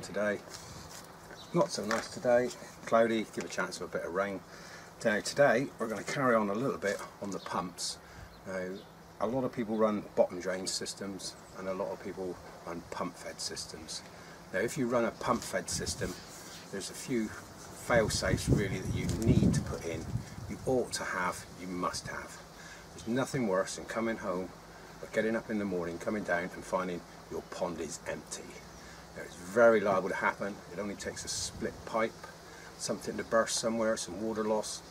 today. Not so nice today, cloudy, give a chance of a bit of rain. Now today we're going to carry on a little bit on the pumps. Now a lot of people run bottom drain systems and a lot of people run pump fed systems. Now if you run a pump fed system, there's a few fail safes really that you need to put in. You ought to have, you must have. There's nothing worse than coming home or getting up in the morning, coming down and finding your pond is empty. Now, it's very liable to happen. It only takes a split pipe, something to burst somewhere, some water loss,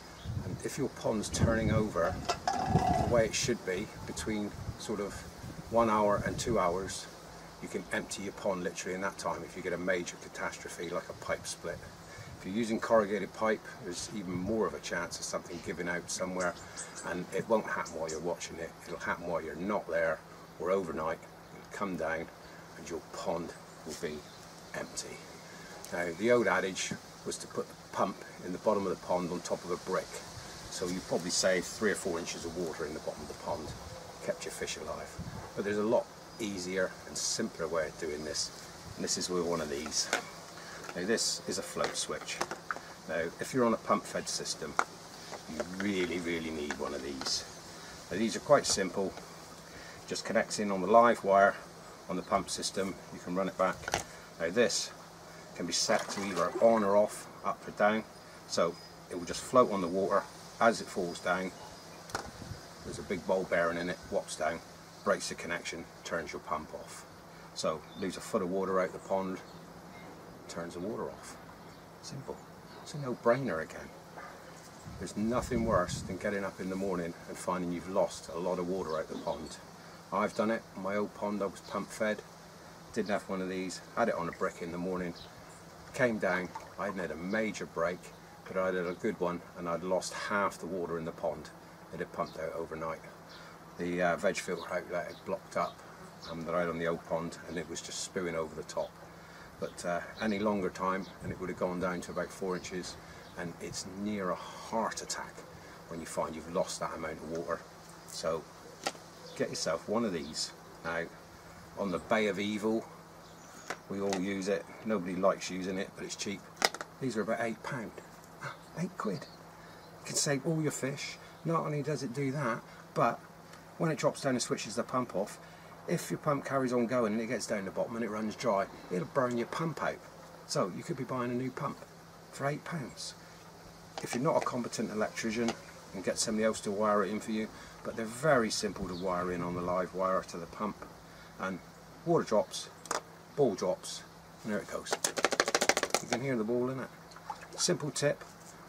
and if your pond's turning over the way it should be, between sort of 1 hour and 2 hours, you can empty your pond literally in that time if you get a major catastrophe like a pipe split. If you're using corrugated pipe, there's even more of a chance of something giving out somewhere, and it won't happen while you're watching it. It'll happen while you're not there or overnight. It'll come down and your pond will be empty. Now the old adage was to put the pump in the bottom of the pond on top of a brick, so you probably saved 3 or 4 inches of water in the bottom of the pond, kept your fish alive. But there's a lot easier and simpler way of doing this, and this is with one of these. Now this is a float switch. Now if you're on a pump fed system, you really need one of these. Now these are quite simple, just connects in on the live wire on the pump system. You can run it back. Now this can be set to either on or off, up or down, so it will just float on the water as it falls down. There's a big ball bearing in it, whops down, breaks the connection, turns your pump off. So leaves a foot of water out the pond, turns the water off. Simple. It's a no-brainer again. There's nothing worse than getting up in the morning and finding you've lost a lot of water out the pond. I've done it on my old pond. I was pump fed, didn't have one of these, had it on a brick in the morning, came down, I hadn't had a major break, but I had a good one and I'd lost half the water in the pond. It had pumped out overnight. The veg filter outlet had blocked up that I had on the old pond, and it was just spewing over the top. But any longer time and it would have gone down to about 4 inches, and it's near a heart attack when you find you've lost that amount of water. So get yourself one of these. Now on the Bay of Evil we all use it, nobody likes using it, but it's cheap. These are about £8. £8. You can save all your fish. Not only does it do that, but when it drops down and switches the pump off, if your pump carries on going and it gets down the bottom and it runs dry, it'll burn your pump out. So you could be buying a new pump for £8. If you're not a competent electrician, and get somebody else to wire it in for you, but they're very simple to wire in on the live wire to the pump, and water drops, ball drops, and there it goes. You can hear the ball in it. Simple tip,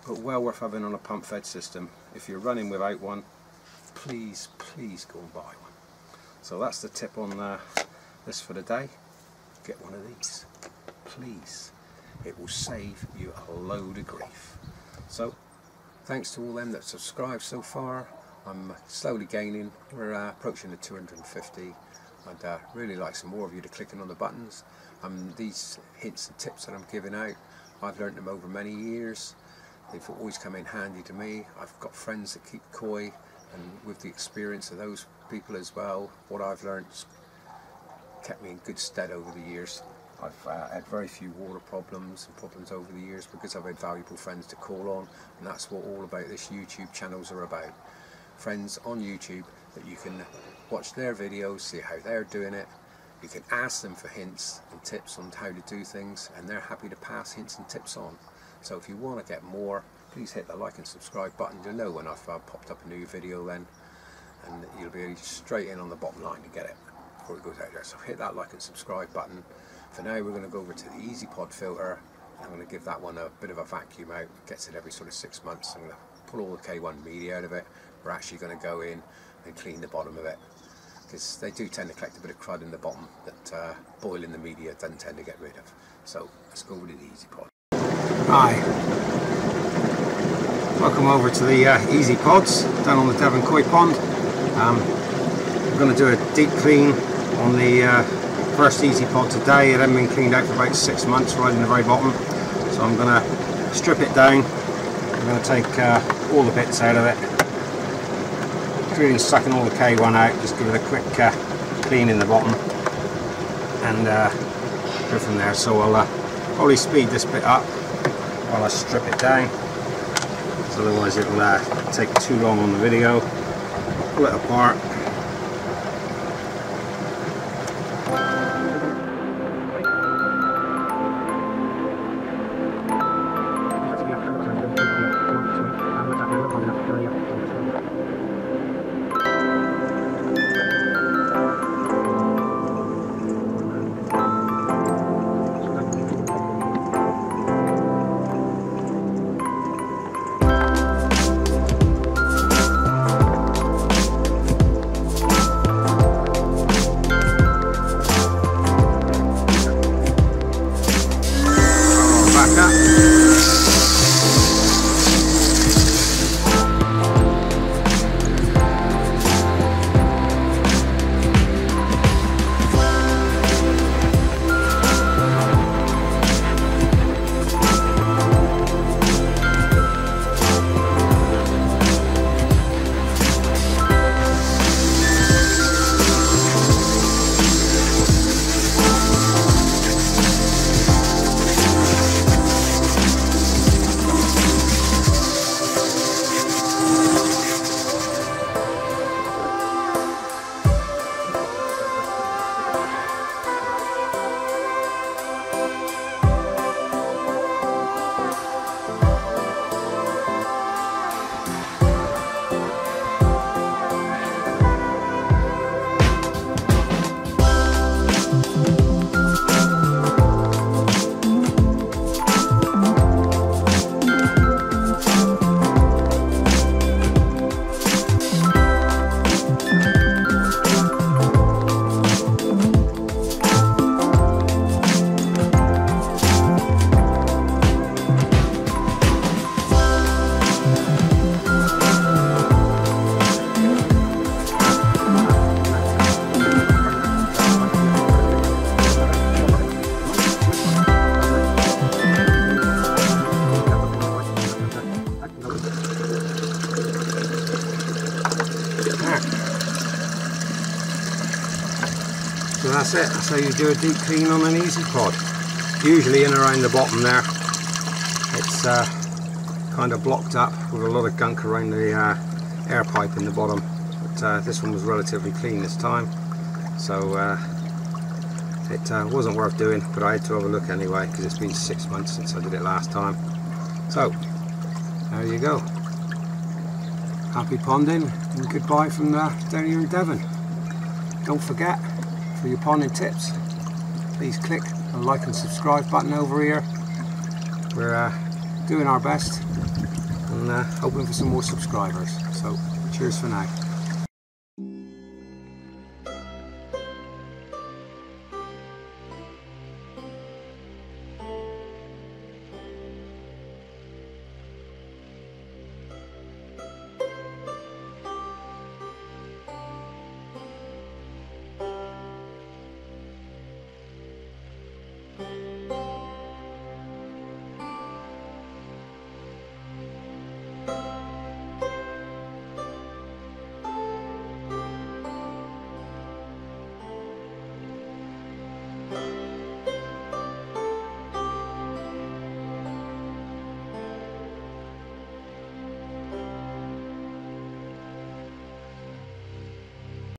but well worth having on a pump fed system. If you're running without one, please go and buy one. So that's the tip on this for the day. Get one of these, please. It will save you a load of grief. So thanks to all them that subscribed so far. I'm slowly gaining. We're approaching the 250. I'd really like some more of you to click in on the buttons. These hints and tips that I'm giving out, I've learned them over many years. They've always come in handy to me. I've got friends that keep koi, and with the experience of those people as well, what I've learned kept me in good stead over the years. I've had very few water problems over the years because I've had valuable friends to call on, and that's what all about this YouTube channels are about. Friends on YouTube that you can watch their videos, see how they're doing it. You can ask them for hints and tips on how to do things, and they're happy to pass hints and tips on. So if you want to get more, please hit the like and subscribe button. You'll know when I've popped up a new video then, and you'll be straight in on the bottom line to get it before it goes out there. So hit that like and subscribe button. For now we're going to go over to the Easy Pod filter. I'm going to give that one a bit of a vacuum out. It gets it every sort of 6 months. I'm going to pull all the K1 media out of it. We're actually going to go in and clean the bottom of it, because they do tend to collect a bit of crud in the bottom that boiling the media doesn't tend to get rid of. So let's go over to the Easy Pod. Hi, welcome over to the Easy Pods down on the Devon Koi Pond. We're going to do a deep clean on the first Easy Pod today. It hasn't been cleaned out for about 6 months right in the very bottom, so I'm going to strip it down. I'm going to take all the bits out of it, including sucking all the K1 out. Just give it a quick clean in the bottom and go from there. So I'll Probably speed this bit up while I strip it down, because otherwise it'll take too long on the video. Pull it apart. So that's it, that's how you do a deep clean on an Easy Pod. Usually in around the bottom there, it's kind of blocked up with a lot of gunk around the air pipe in the bottom. But this one was relatively clean this time, so it wasn't worth doing, but I had to have a look anyway because it's been 6 months since I did it last time. So there you go. Happy ponding and goodbye from down here in Devon. Don't forget, for your ponding tips, please click the like and subscribe button over here. We're doing our best and hoping for some more subscribers. So cheers for now.